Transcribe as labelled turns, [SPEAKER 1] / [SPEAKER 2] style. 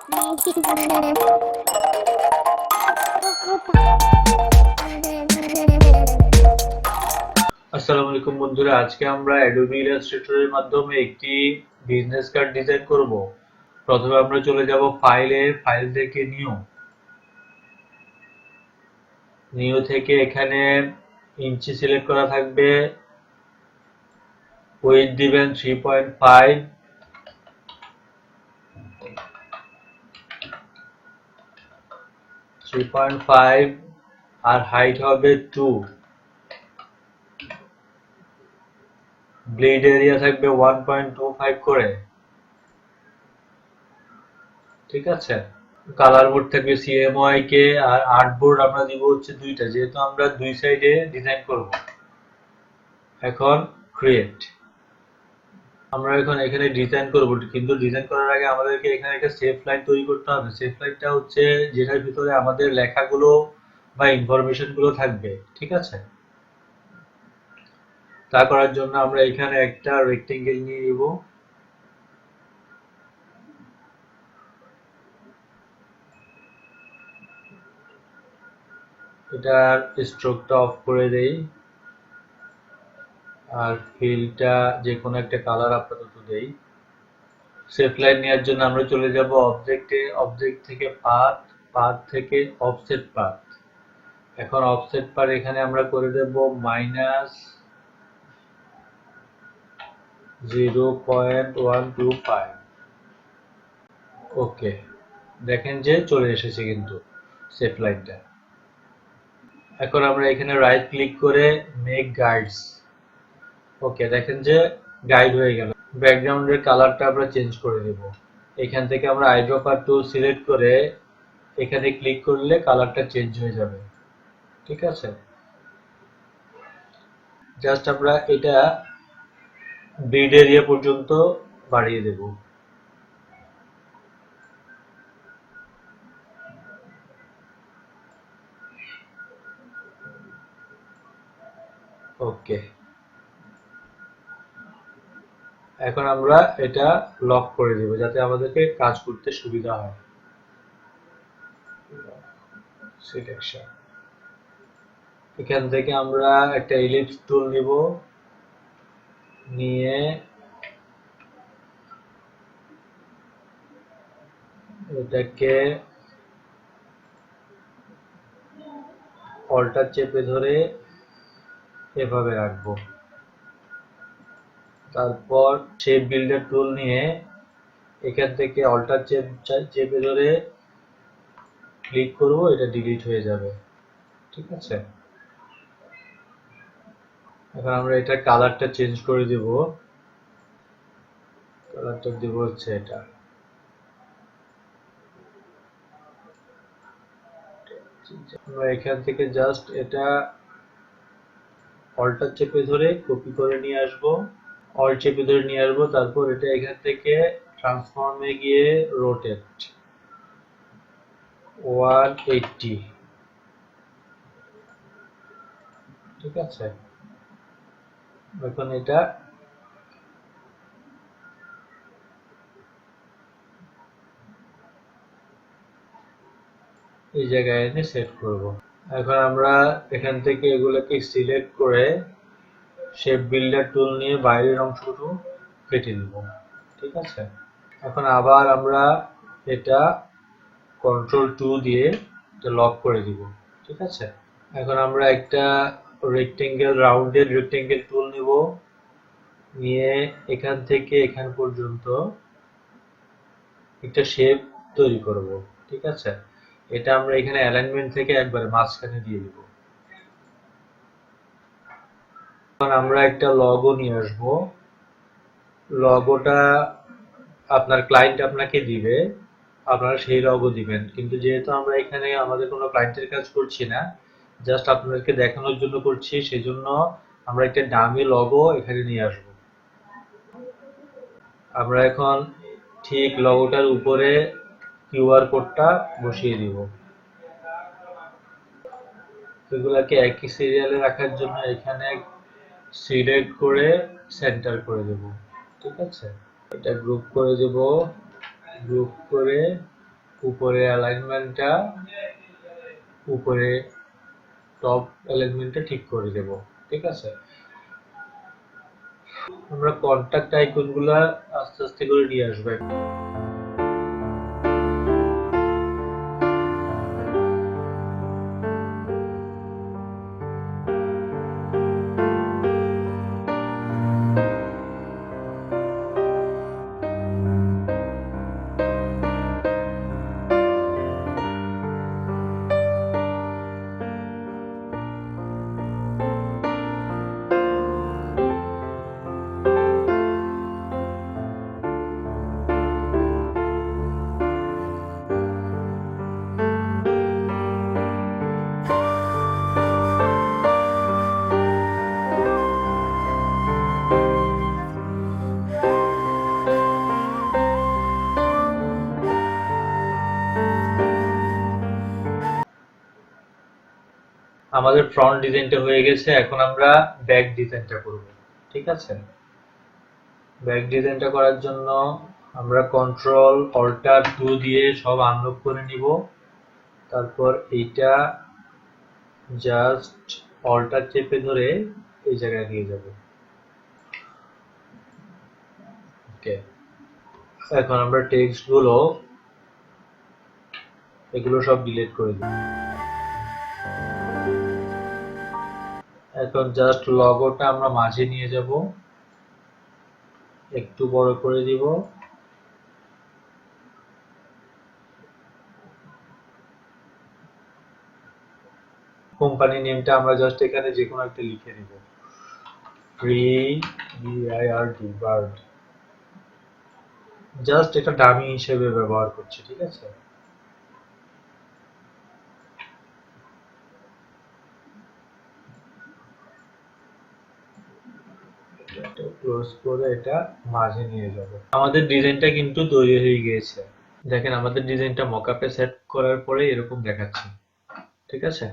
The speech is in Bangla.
[SPEAKER 1] আসসালামু আলাইকুম বন্ধুরা, আজকে আমরা Adobe Illustrator এর মাধ্যমে একটি বিজনেস কার্ড ডিজাইন করব। প্রথমে আমরা চলে যাব ফাইল থেকে নিউ থেকে এখানে ইঞ্চি সিলেক্ট করা থাকবে, উইডথ দিবেন 3.5 আর হাইট হবে 2, ব্লেড এরিয়া থাকবে 1.25 করে। ঠিক আছে, কালার বোর্ড থাকবে CMYK আর আর্ট বোর্ড আমরা দিব হচ্ছে দুইটা, যেহেতু আমরা দুই সাইডে ডিজাইন করব। এখন ক্রিয়েট, আমরা এখন এখানে ডিজাইন করব, কিন্তু ডিজাইন করার আগে আমাদেরকে এখানে একটা সেফ লাইন তৈরি করতে হবে। সেফ লাইনটা হচ্ছে যেটার ভিতরে আমাদের লেখাগুলো বা ইনফরমেশন গুলো থাকবে। ঠিক আছে, তা করার জন্য আমরা এখানে একটা রেক্টেঙ্গেল নিয়ে নিব। এটার স্ট্রোকটা অফ করে দেই আর ফিলটা যে কোনো একটা কালার আপাতত দেই। সেফ লাইন নেওয়ার জন্য আমরা চলে যাব অবজেক্ট থেকে পাথ থেকে অফসেট পাথ। এখন অফসেট পাথ এখানে আমরা করে দেব -0.125। ওকে, দেখেন যে চলে এসেছে কিন্তু সেফ লাইনটা। এখন আমরা এখানে রাইট ক্লিক করে মেক গাইডস। ওকে, দেখেন যে গাইড হয়ে গেল। ব্যাকগ্রাউন্ডের কালারটা আমরা চেঞ্জ করে দেব। এখান থেকে আমরা আইড্রপার টুল সিলেক্ট করে এখানে ক্লিক করলে কালারটা চেঞ্জ হয়ে যাবে। ঠিক আছে, জাস্ট আমরা এটা ব্লিড এরিয়া পর্যন্ত বাড়িয়ে দেব। ওকে, এখন আমরা এটা লক করে দেব যাতে আমাদেরকে কাজ করতে সুবিধা হয়। সিলেকশন, এখান থেকে আমরা একটা ইলিপস টুল নিব, নিয়ে এটাকে অল্টার চেপে ধরে এভাবে রাখবো। তারপর শেপ বিল্ডার টুল নিয়ে এখান থেকে অল্টার চেপে ধরে ক্লিক করব, এটা ডিলিট হয়ে যাবে। ঠিক আছে, এখন আমরা এটা কালারটা চেঞ্জ করে দেব। কালারটা দেব হচ্ছে এটা। আমরা এখান থেকে জাস্ট এটা অল্টার চেপে ধরে কপি করে নিয়ে আসবো, অল্ট চেপে ধরে নিয়ে আসবো। তারপর এটা এখান থেকে ট্রান্সফর্মে গিয়ে রোটেট 180। ঠিক আছে, এখন এটা এই জায়গায় এনে সেট করব। এখন আমরা এখান থেকে এগুলোকে সিলেক্ট করে শেপ বিল্ডার টুল নিয়ে বাইরের অংশটুকু কেটে দেব। ঠিক আছে, এখন আবার আমরা এটা Ctrl+2 দিয়ে লক করে দিব। ঠিক আছে, এখন আমরা একটা রাউন্ডেড রেক্টেঙ্গেল টুল নিব, নিয়ে এখান থেকে এখান পর্যন্ত একটা শেপ তৈরি করব। ঠিক আছে, এটা আমরা এখানে অ্যালাইনমেন্ট থেকে একবারে মাঝখানে দিয়ে দিব। এখন আমরা একটা লগো নিয়ে আসব। লগোটা আপনার ক্লায়েন্ট আপনাকে দিবে, আপনারা সেই লগো দিবেন। কিন্তু যেহেতু আমরা এখানে আমাদের কোনো ক্লায়েন্টের কাজ করছি না, জাস্ট আপনাদেরকে দেখানোর জন্য করছি, সেজন্য আমরা একটা ডামি লগো এখানে নিয়ে আসব। আমরা এখন ঠিক লগোটার উপরে কিউআর কোডটা বসিয়ে দিব। এগুলাকে একই সিরিয়ালে রাখার জন্য এখানে সিলেক্ট করে সেন্টার করে দেব। ঠিক আছে, এটা গ্রুপ করে দেব, গ্রুপ করে উপরে অ্যালাইনমেন্টটা, উপরে টপ অ্যালাইনমেন্টটা ঠিক করে দেব। ঠিক আছে, আমরা কন্টাক্ট আইকনগুলো আস্তে আস্তে করে নিয়ে আসবো। আমাদের ফ্রন্ট ডিজাইনটা হয়ে গেছে, এখন আমরা ব্যাক ডিজাইনটা করব। ঠিক আছে, ব্যাক ডিজাইনটা করার জন্য আমরা কন্ট্রোল অল্টার 2 দিয়ে সব আনলক করে নিব। তারপর এইটা জাস্ট অল্টার চেপে ধরে এই জায়গায় নিয়ে যাব। ওকে, এখন আমরা টেক্সট গুলো এগুলো সব ডিলিট করে দিব। এখন জাস্ট লগোটা আমরা মাঝে নিয়ে যাব, একটু বড় করে দিব। কোম্পানি নেমটা আমরা জাস্ট এখানে যে কোনো একটা লিখে দিব, ফ্রি BIRD বার্ড, জাস্ট এটা ডামি হিসেবে ব্যবহার করছি। ঠিক আছে, ক্লোজ করে এটা মাঝে নিয়ে যাব। আমাদের ডিজাইনটা কিন্তু তৈরি হয়ে গিয়েছে। দেখেন আমাদের ডিজাইনটা মকআপে সেট করার পরে এরকম দেখাচ্ছে। ঠিক আছে,